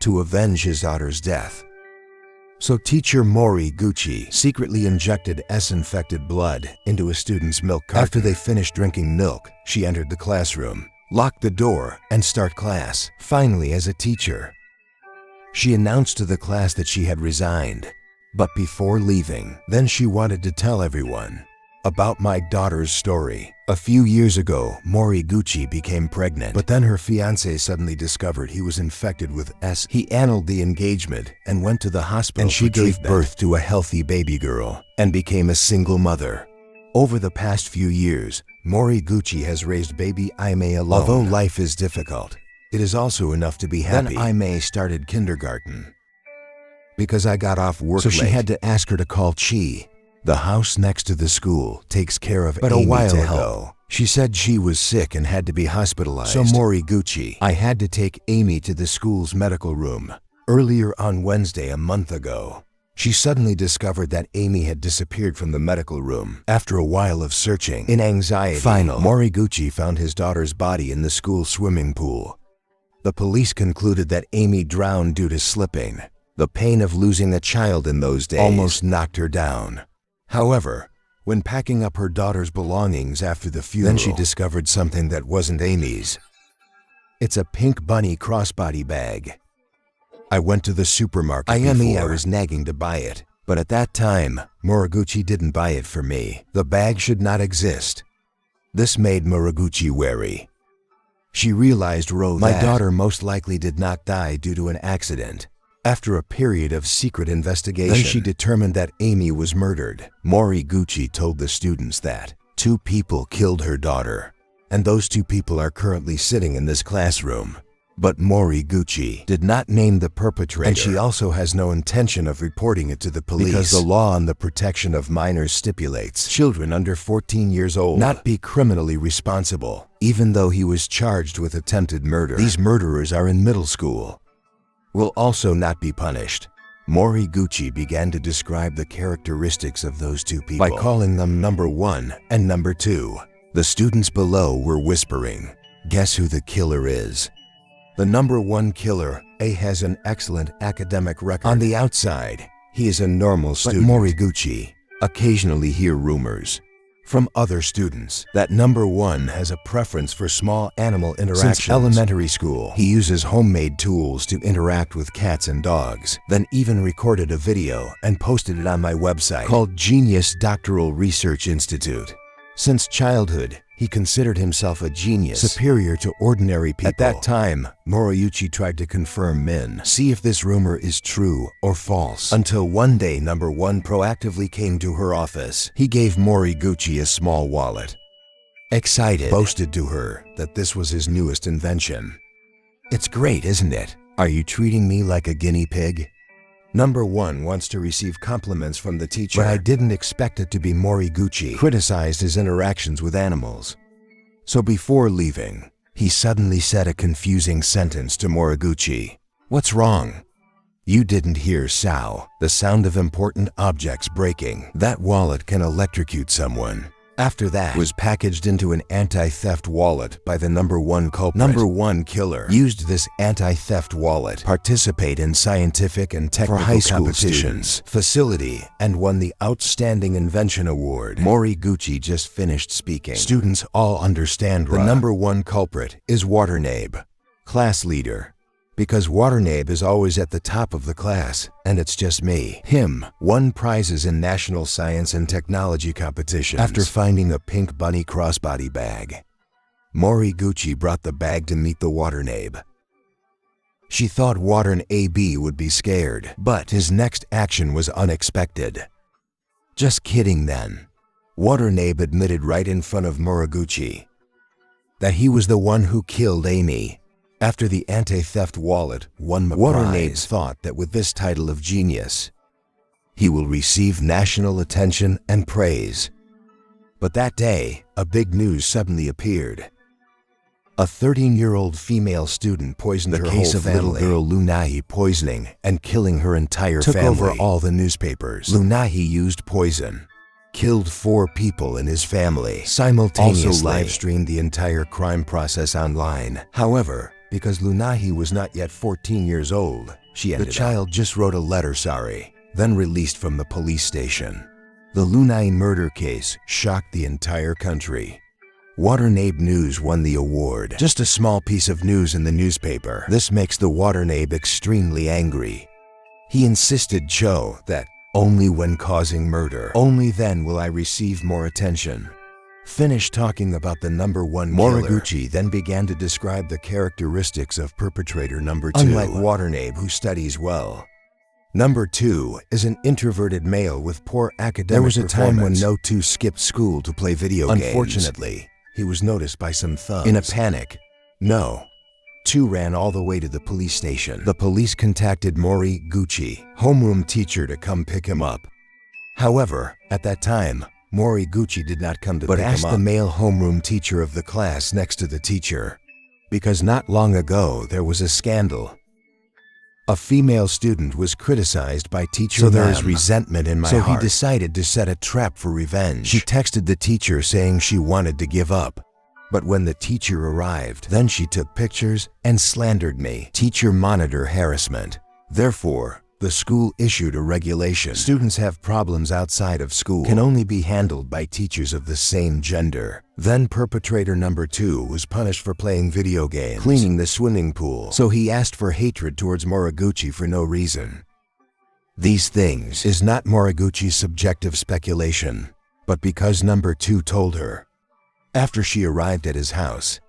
to avenge his daughter's death. So teacher Moriguchi secretly injected S-infected blood into a student's milk carton. After they finished drinking milk, she entered the classroom, locked the door, and started class. Finally, as a teacher, she announced to the class that she had resigned. But before leaving, then she wanted to tell everyone about my daughter's story. A few years ago, Moriguchi became pregnant, but then her fiancé suddenly discovered he was infected with S. He annulled the engagement and went to the hospital, and she gave birth to a healthy baby girl and became a single mother. Over the past few years, Moriguchi has raised baby Aimee alone. Although life is difficult, it is also enough to be happy. Then Aimee started kindergarten. Because I got off work late, so she had to ask her to call Chi. The house next to the school takes care of Amy. But a while ago, she said she was sick and had to be hospitalized. So Moriguchi, I had to take Amy to the school's medical room. Earlier on Wednesday a month ago, she suddenly discovered that Amy had disappeared from the medical room. After a while of searching, in anxiety, Moriguchi found his daughter's body in the school swimming pool. The police concluded that Amy drowned due to slipping. The pain of losing a child in those days almost knocked her down. However, when packing up her daughter's belongings after the funeral, then she discovered something that wasn't Amy's. It's a pink bunny crossbody bag. I went to the supermarket I was nagging to buy it, but at that time, Moriguchi didn't buy it for me. The bag should not exist. This made Moriguchi wary. She realized my daughter most likely did not die due to an accident. After a period of secret investigation, then she determined that Amy was murdered. Moriguchi told the students that 2 people killed her daughter, and those 2 people are currently sitting in this classroom. But Moriguchi did not name the perpetrator, and she also has no intention of reporting it to the police because the law on the protection of minors stipulates children under 14 years old not be criminally responsible, even though he was charged with attempted murder. These murderers are in middle school. Will also not be punished. Moriguchi began to describe the characteristics of those 2 people by calling them number 1 and number 2. The students below were whispering, "Guess who the killer is?" The number 1 killer, A, has an excellent academic record. On the outside, he is a normal student. But Moriguchi occasionally hear rumors from other students that number 1 has a preference for small animal interactions. Since elementary school, he uses homemade tools to interact with cats and dogs, then even recorded a video and posted it on my website called Genius Doctoral Research Institute. Since childhood, he considered himself a genius, superior to ordinary people. At that time, Moriguchi tried to confirm see if this rumor is true or false. Until one day number 1 proactively came to her office. He gave Moriguchi a small wallet. Excited, boasted to her that this was his newest invention. "It's great, isn't it? Are you treating me like a guinea pig?" Number 1 wants to receive compliments from the teacher, but I didn't expect it to be Moriguchi. Criticized his interactions with animals. So before leaving, he suddenly said a confusing sentence to Moriguchi. "What's wrong?" "You didn't hear sow, the sound of important objects breaking. That wallet can electrocute someone." After that, was packaged into an anti-theft wallet by the number 1 culprit. Number 1 killer used this anti-theft wallet, participate in scientific and technical high school competitions, facility, and won the Outstanding Invention Award. Moriguchi just finished speaking. Students all understand the number 1 culprit is Watanabe, class leader. Because Watanabe is always at the top of the class, and it's just me. Him won prizes in national science and technology competitions after finding a pink bunny crossbody bag. Moriguchi brought the bag to meet the Watanabe. She thought Watanabe would be scared, but his next action was unexpected. "Just kidding then." Watanabe admitted right in front of Moriguchi that he was the one who killed Amy. After the anti-theft wallet won the prize, Watanabe thought that with this title of genius, he will receive national attention and praise. But that day, a big news suddenly appeared. A 13-year-old female student poisoned her whole family. The case of little girl Lunahi poisoning and killing her entire family took over all the newspapers. Lunahi used poison, killed 4 people in his family, simultaneously also live-streamed the entire crime process online. However, because Lunahi was not yet 14 years old. The child just wrote a letter sorry, then released from the police station. The Lunahi murder case shocked the entire country. Waternabe News won the award. Just a small piece of news in the newspaper. This makes the Waternabe extremely angry. He insisted Cho that only when causing murder, only then will I receive more attention. Finished talking about the number one killer, Moriguchi then began to describe the characteristics of perpetrator number 2. Unlike Waternabe, who studies well, number 2 is an introverted male with poor academic performance. There was a time when No 2 skipped school to play video games. Unfortunately, he was noticed by some thugs. In a panic, No 2 ran all the way to the police station. The police contacted Moriguchi, homeroom teacher, to come pick him up. However, at that time, Moriguchi did not come to pick him up, but asked the male homeroom teacher of the class next to the teacher, because not long ago there was a scandal. A female student was criticized by teacher, so there is resentment in my heart. So he decided to set a trap for revenge. She texted the teacher saying she wanted to give up. But when the teacher arrived, then she took pictures and slandered me. Teacher monitor harassment. Therefore, the school issued a regulation. Students have problems outside of school can only be handled by teachers of the same gender. Then perpetrator number 2 was punished for playing video games, cleaning the swimming pool. So he asked for hatred towards Moriguchi for no reason. These things is not Moriguchi's subjective speculation, but because number 2 told her. After she arrived at his house,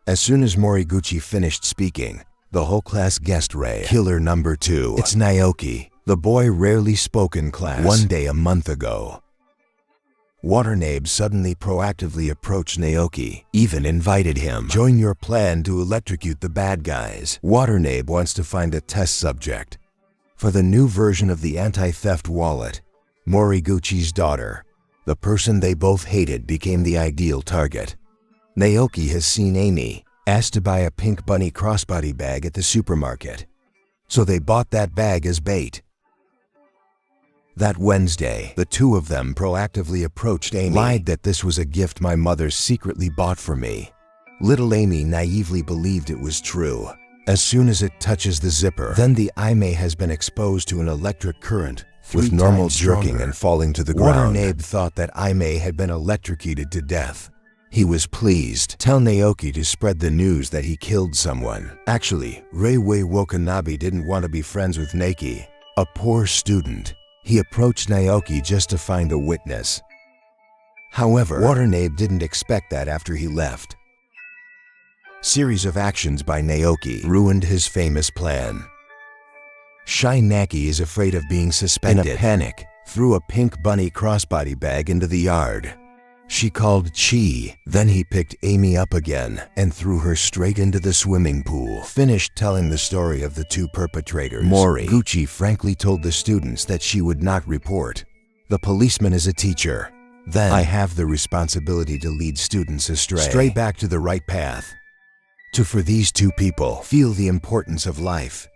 as soon as Moriguchi finished speaking, the whole class guessed Ray. Killer number 2. It's Naoki. The boy rarely spoke in class. One day a month ago, Waternabe suddenly proactively approached Naoki, even invited him. Join your plan to electrocute the bad guys. Waternabe wants to find a test subject for the new version of the anti-theft wallet. Moriguchi's daughter, the person they both hated, became the ideal target. Naoki has seen Amy, asked to buy a pink bunny crossbody bag at the supermarket, so they bought that bag as bait. That Wednesday, the two of them proactively approached Amy, lied that this was a gift my mother secretly bought for me. Little Amy naively believed it was true. As soon as it touches the zipper, then the Aime has been exposed to an electric current, with normal jerking and falling to the ground. Waternabe thought that Aime had been electrocuted to death. He was pleased. Tell Naoki to spread the news that he killed someone. Actually, Reiwei Watanabe didn't want to be friends with Naoki, a poor student. He approached Naoki just to find a witness. However, Waternabe didn't expect that after he left. Series of actions by Naoki ruined his famous plan. Shinaki is afraid of being suspected. In a panic, threw a pink bunny crossbody bag into the yard. She called Chi, then he picked Amy up again and threw her straight into the swimming pool. Finished telling the story of the two perpetrators, Moriguchi frankly told the students that she would not report. The policeman is a teacher. Then I have the responsibility to lead students astray back to the right path. For these two people, feel the importance of life.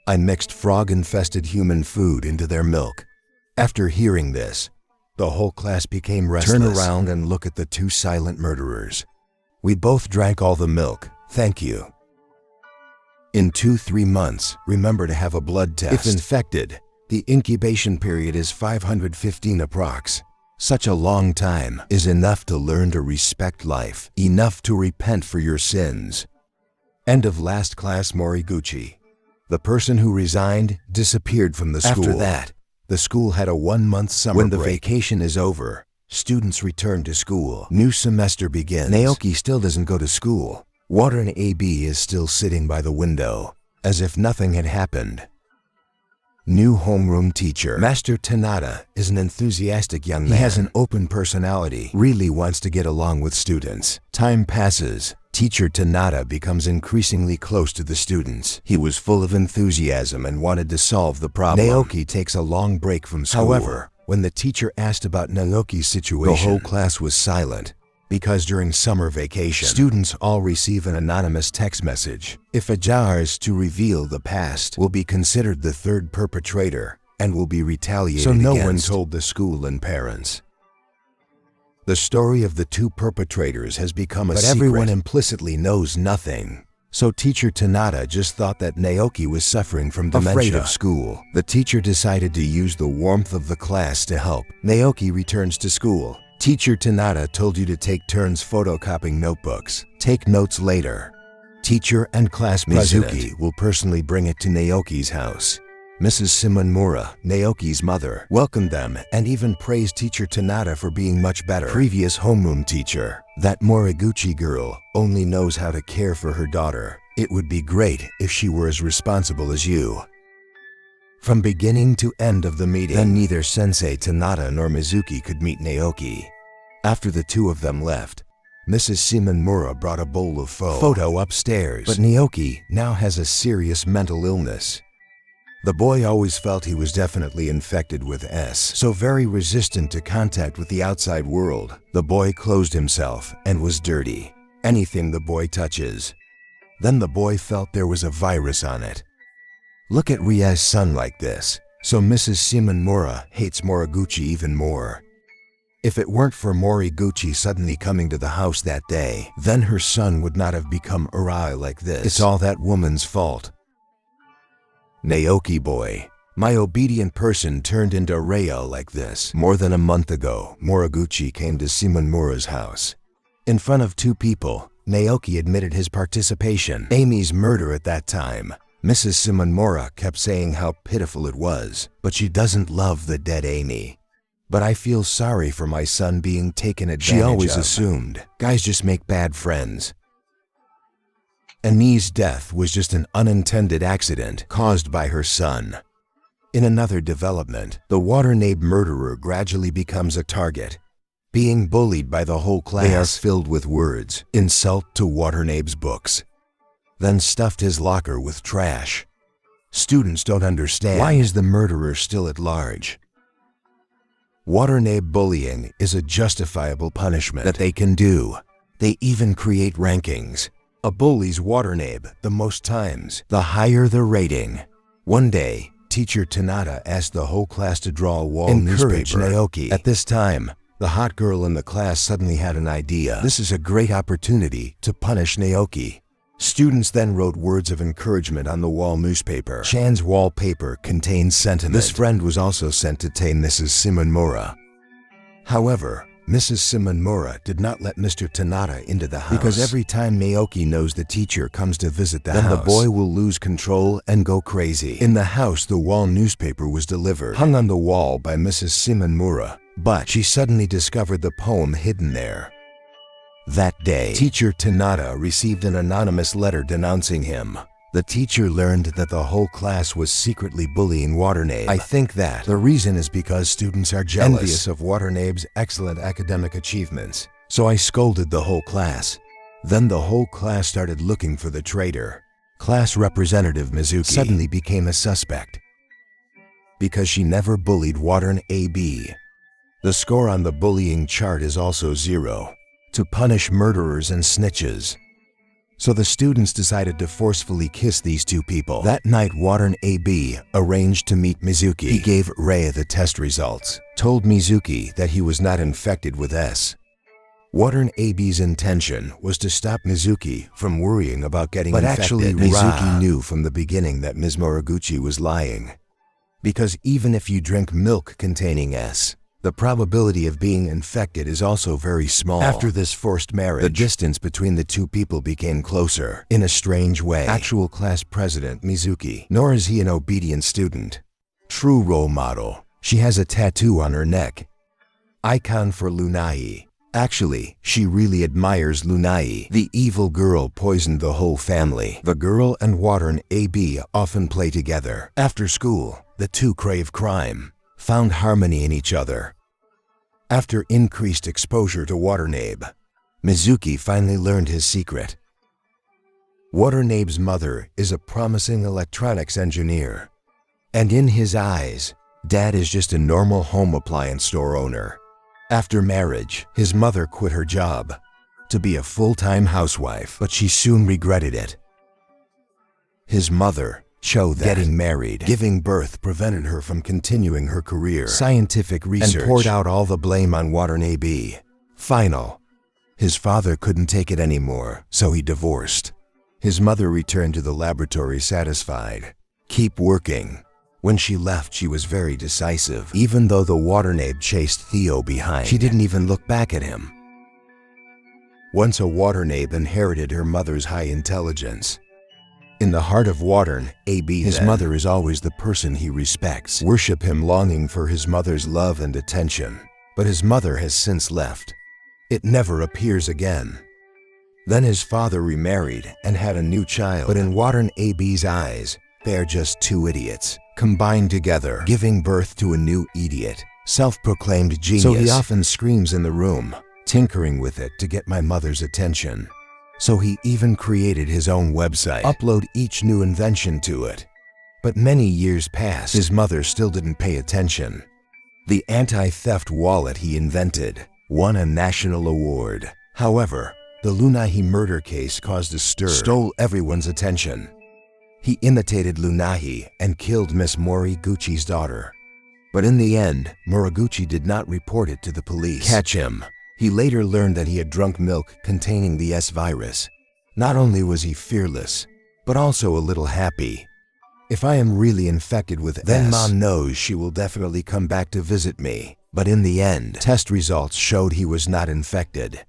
I mixed frog-infested human food into their milk. After hearing this, the whole class became restless. Turn around and look at the two silent murderers. We both drank all the milk, thank you. In 2-3 months, remember to have a blood test. If infected, the incubation period is 515 approx. Such a long time is enough to learn to respect life, enough to repent for your sins. End of last class. Moriguchi, the person who resigned, disappeared from the school. After that, the school had a 1-month summer break. When the vacation is over, students return to school. New semester begins. Naoki still doesn't go to school. Watanabe is still sitting by the window, as if nothing had happened. New homeroom teacher. Master Tanada is an enthusiastic young man. He has an open personality, really wants to get along with students. Time passes. Teacher Tanada becomes increasingly close to the students. He was full of enthusiasm and wanted to solve the problem. Naoki takes a long break from school. However, when the teacher asked about Naoki's situation, the whole class was silent, because during summer vacation, students all receive an anonymous text message. If a jar is to reveal the past, will be considered the third perpetrator and will be retaliated against. So no one told the school and parents. The story of the two perpetrators has become a secret. But everyone implicitly knows nothing. So teacher Tanada just thought that Naoki was suffering from dementia. Afraid of school, the teacher decided to use the warmth of the class to help. Naoki returns to school. Teacher Tanada told you to take turns photocopying notebooks. Take notes later. Teacher and class president Mizuki will personally bring it to Naoki's house. Mrs. Shimomura, Naoki's mother, welcomed them and even praised teacher Tanada for being much better. Previous homeroom teacher, that Moriguchi girl, only knows how to care for her daughter. It would be great if she were as responsible as you. From beginning to end of the meeting, then neither Sensei Tanada nor Mizuki could meet Naoki. After the two of them left, Mrs. Shimomura brought a bowl of photo upstairs. But Naoki now has a serious mental illness. The boy always felt he was definitely infected with S, so very resistant to contact with the outside world. The boy closed himself and was dirty. Anything the boy touches. Then the boy felt there was a virus on it. Look at Rie's son like this. So Mrs. Shimomura hates Moriguchi even more. If it weren't for Moriguchi suddenly coming to the house that day, then her son would not have become awry like this. It's all that woman's fault. Naoki boy, my obedient person turned into Rhea like this. More than a month ago, Moriguchi came to Shimomura's house. In front of two people, Naoki admitted his participation. Amy's murder at that time. Mrs. Shimomura kept saying how pitiful it was, but she doesn't love the dead Amy. But I feel sorry for my son being taken advantage of. She always assumed guys just make bad friends. Annie's death was just an unintended accident caused by her son. In another development, the Watanabe murderer gradually becomes a target. Being bullied by the whole class, they are filled with words, insult to Watanabe's books. Then stuffed his locker with trash. Students don't understand. Why is the murderer still at large? Watanabe bullying is a justifiable punishment that they can do. They even create rankings. A bullies Watanabe the most times, the higher the rating. One day, teacher Tanada asked the whole class to draw a wall newspaper. Naoki. At this time, the hot girl in the class suddenly had an idea. This is a great opportunity to punish Naoki. Students then wrote words of encouragement on the wall newspaper. Chan's wallpaper contained sentiment. This friend was also sent to tame Mrs. Shimomura. However, Mrs. Shimomura did not let Mr. Tanada into the house because every time Naoki knows the teacher comes to visit the house, then the boy will lose control and go crazy. In the house, the wall newspaper was delivered, hung on the wall by Mrs. Shimomura, but she suddenly discovered the poem hidden there. That day, teacher Tanada received an anonymous letter denouncing him. The teacher learned that the whole class was secretly bullying Watanabe. I think that the reason is because students are jealous, envious of Watanabe's excellent academic achievements. So I scolded the whole class. Then the whole class started looking for the traitor. Class representative Mizuki suddenly became a suspect because she never bullied Watanabe. The score on the bullying chart is also 0. To punish murderers and snitches. So the students decided to forcefully kiss these two people. That night, Watanabe arranged to meet Mizuki. He gave Rei the test results, told Mizuki that he was not infected with S. Watanabe's intention was to stop Mizuki from worrying about getting infected. But actually, Mizuki knew from the beginning that Ms. Moriguchi was lying. Because even if you drink milk containing S, the probability of being infected is also very small. After this forced marriage, the distance between the two people became closer in a strange way. Actual class president Mizuki, nor is he an obedient student. True role model. She has a tattoo on her neck. Icon for Lunai. Actually, she really admires Lunai. The evil girl poisoned the whole family. The girl and Watanabe often play together. After school, the two crave crime. Found harmony in each other. After increased exposure to Watanabe, Mizuki finally learned his secret. Watanabe's mother is a promising electronics engineer. And in his eyes, Dad is just a normal home appliance store owner. After marriage, his mother quit her job to be a full-time housewife, but she soon regretted it. His mother showed that getting married, giving birth prevented her from continuing her career, scientific research, and poured out all the blame on Watanabe. Final. His father couldn't take it anymore, so he divorced. His mother returned to the laboratory satisfied. Keep working. When she left, she was very decisive. Even though the waternabe chased Theo behind, she didn't even look back at him. Once a waternabe inherited her mother's high intelligence. In the heart of Watern, AB, his mother is always the person he respects. Worship him, longing for his mother's love and attention. But his mother has since left. It never appears again. Then his father remarried and had a new child. But in Watern AB's eyes, they are just two idiots, combined together, giving birth to a new idiot, self-proclaimed genius. So he often screams in the room, tinkering with it to get my mother's attention. So he even created his own website, upload each new invention to it. But many years passed, his mother still didn't pay attention. The anti-theft wallet he invented won a national award. However, the Lunahi murder case caused a stir, stole everyone's attention. He imitated Lunahi and killed Miss Moriguchi's daughter. But in the end, Moriguchi did not report it to the police. Catch him. He later learned that he had drunk milk containing the S virus. Not only was he fearless, but also a little happy. If I am really infected with then Mom knows she will definitely come back to visit me. But in the end, test results showed he was not infected.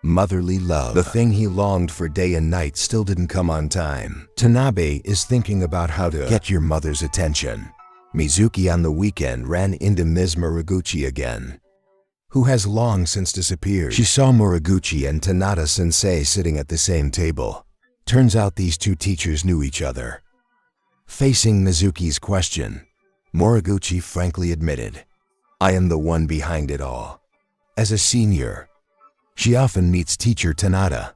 Motherly love, the thing he longed for day and night, still didn't come on time. Tanabe is thinking about how to get your mother's attention. Mizuki on the weekend ran into Ms. Moriguchi again, who has long since disappeared. She saw Moriguchi and Tanada-sensei sitting at the same table. Turns out these two teachers knew each other. Facing Mizuki's question, Moriguchi frankly admitted, "I am the one behind it all." As a senior, she often meets Teacher Tanada.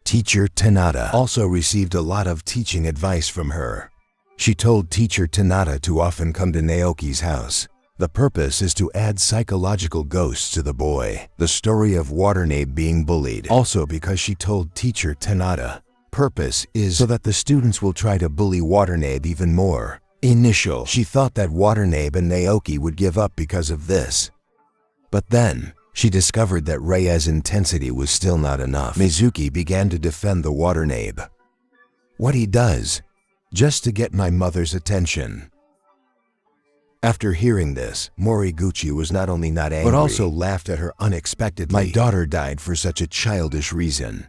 Teacher Tanada also received a lot of teaching advice from her. She told Teacher Tanada to often come to Naoki's house. The purpose is to add psychological ghosts to the boy. The story of Waternabe being bullied. Also because she told Teacher Tanada, purpose is so that the students will try to bully Waternabe even more. She thought that Waternabe and Naoki would give up because of this. But then, she discovered that Rei's intensity was still not enough. Mizuki began to defend the Waternabe. What he does, just to get my mother's attention. After hearing this, Moriguchi was not only not angry, but also laughed at her unexpectedly. My daughter died for such a childish reason.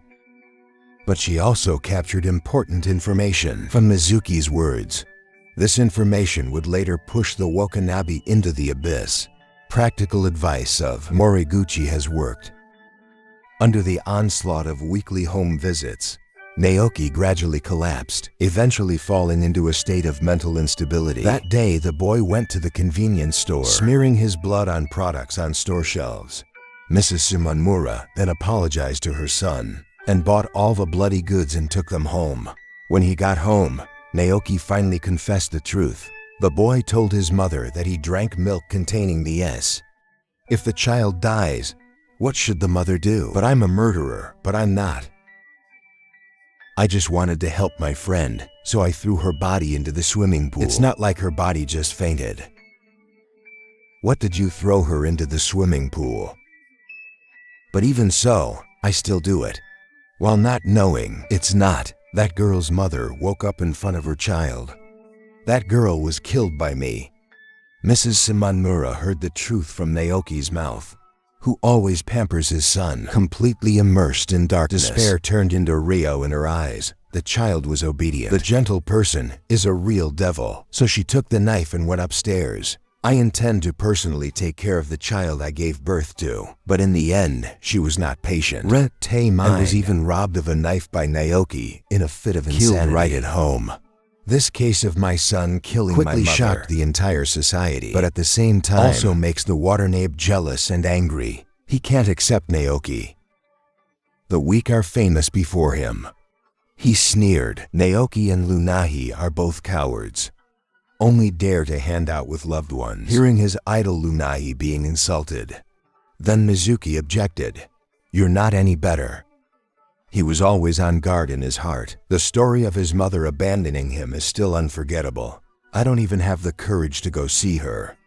But she also captured important information from Mizuki's words. This information would later push the Wakanabe into the abyss. Practical advice of Moriguchi has worked. Under the onslaught of weekly home visits, Naoki gradually collapsed, eventually falling into a state of mental instability. That day, the boy went to the convenience store, smearing his blood on products on store shelves. Mrs. Sumanmura then apologized to her son and bought all the bloody goods and took them home. When he got home, Naoki finally confessed the truth. The boy told his mother that he drank milk containing the S. If the child dies, what should the mother do? But I'm a murderer, but I'm not. I just wanted to help my friend, so I threw her body into the swimming pool. It's not like her body just fainted. What did you throw her into the swimming pool? But even so, I still do it. While not knowing, it's not. That girl's mother woke up in front of her child. That girl was killed by me. Mrs. Sumanmura heard the truth from Naoki's mouth, who always pampers his son, completely immersed in darkness. Despair turned into Rio in her eyes. The child was obedient. The gentle person is a real devil. So she took the knife and went upstairs. I intend to personally take care of the child I gave birth to. But in the end, she was not patient. And was even robbed of a knife by Naoki in a fit of insanity. Killed right at home. This case of my son killing my mother shocked the entire society, but at the same time also makes the Waternabe jealous and angry. He can't accept Naoki. The weak are famous before him. He sneered. Naoki and Lunahi are both cowards. Only dare to hand out with loved ones. Hearing his idol Lunahi being insulted. Then Mizuki objected. You're not any better. He was always on guard in his heart. The story of his mother abandoning him is still unforgettable. I don't even have the courage to go see her.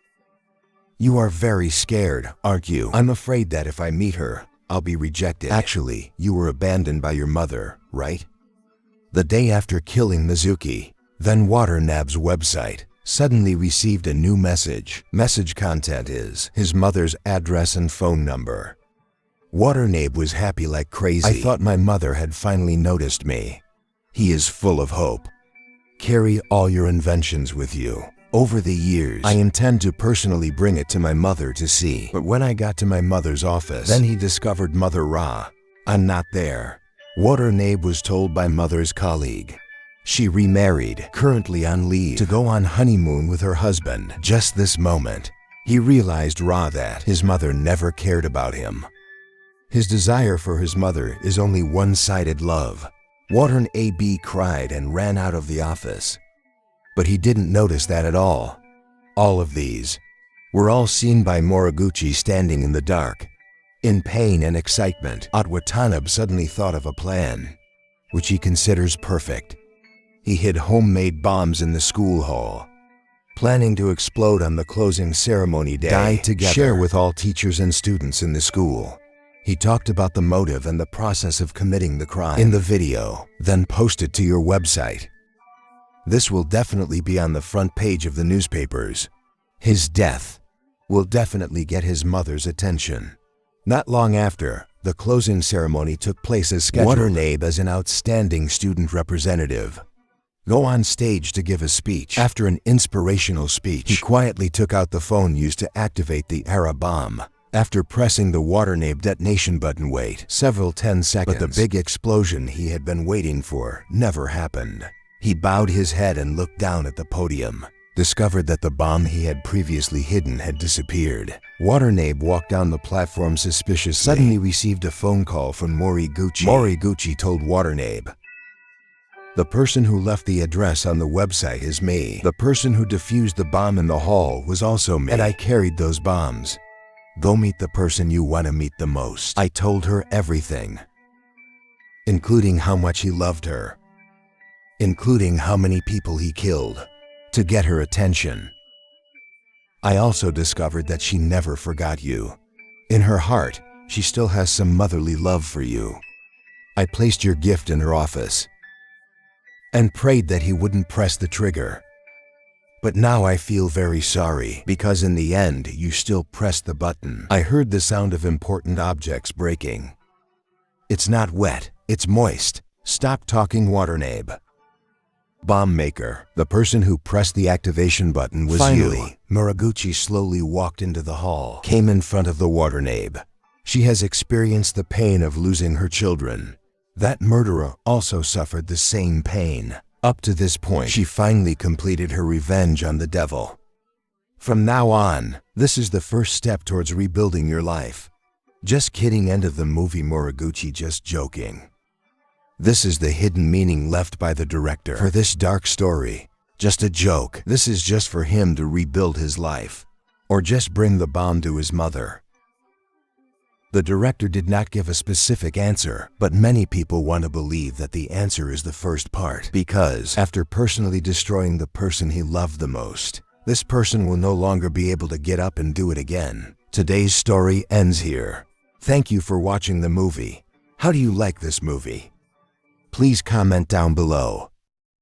You are very scared, aren't you? I'm afraid that if I meet her, I'll be rejected. Actually, you were abandoned by your mother, right? The day after killing Mizuki, then Waternab's website suddenly received a new message. Message content is his mother's address and phone number. Waternab was happy like crazy. I thought my mother had finally noticed me. He is full of hope. Carry all your inventions with you. Over the years, I intend to personally bring it to my mother to see. But when I got to my mother's office, then he discovered Mother Ra. I'm not there. Waternab was told by mother's colleague. She remarried, currently on leave, to go on honeymoon with her husband. Just this moment, he realized Ra that his mother never cared about him. His desire for his mother is only one-sided love. Waternab cried and ran out of the office. But he didn't notice that at all. All of these were all seen by Moriguchi standing in the dark. In pain and excitement, Watanabe suddenly thought of a plan, which he considers perfect. He hid homemade bombs in the school hall, planning to explode on the closing ceremony day. Die together. Share with all teachers and students in the school. He talked about the motive and the process of committing the crime in the video, then post it to your website. This will definitely be on the front page of the newspapers. His death will definitely get his mother's attention. Not long after, the closing ceremony took place as scheduled. Waternab, as an outstanding student representative, go on stage to give a speech. After an inspirational speech, he quietly took out the phone used to activate the Ara bomb. After pressing the Waternab detonation button, wait several 10 seconds. But the big explosion he had been waiting for never happened. He bowed his head and looked down at the podium, discovered that the bomb he had previously hidden had disappeared. Waternab walked down the platform suspiciously. Suddenly received a phone call from Moriguchi. Moriguchi told Waternab, "The person who left the address on the website is me. The person who defused the bomb in the hall was also me, and I carried those bombs. Go meet the person you want to meet the most." I told her everything, including how much he loved her, including how many people he killed to get her attention. I also discovered that she never forgot you. In her heart, she still has some motherly love for you. I placed your gift in her office and prayed that he wouldn't press the trigger. But now I feel very sorry, because in the end, you still pressed the button. I heard the sound of important objects breaking. It's not wet, it's moist. Stop talking, Waternab. Bomb maker, the person who pressed the activation button was you. Finally, Moriguchi slowly walked into the hall, came in front of the Waternab. She has experienced the pain of losing her children. That murderer also suffered the same pain. Up to this point, she finally completed her revenge on the devil. From now on, this is the first step towards rebuilding your life. Just kidding. End of the movie. Moriguchi just joking. This is the hidden meaning left by the director for this dark story. Just a joke. This is just for him to rebuild his life, or just bring the bomb to his mother. The director did not give a specific answer, but many people want to believe that the answer is the first part, because after personally destroying the person he loved the most, this person will no longer be able to get up and do it again. Today's story ends here. Thank you for watching the movie. How do you like this movie? Please comment down below.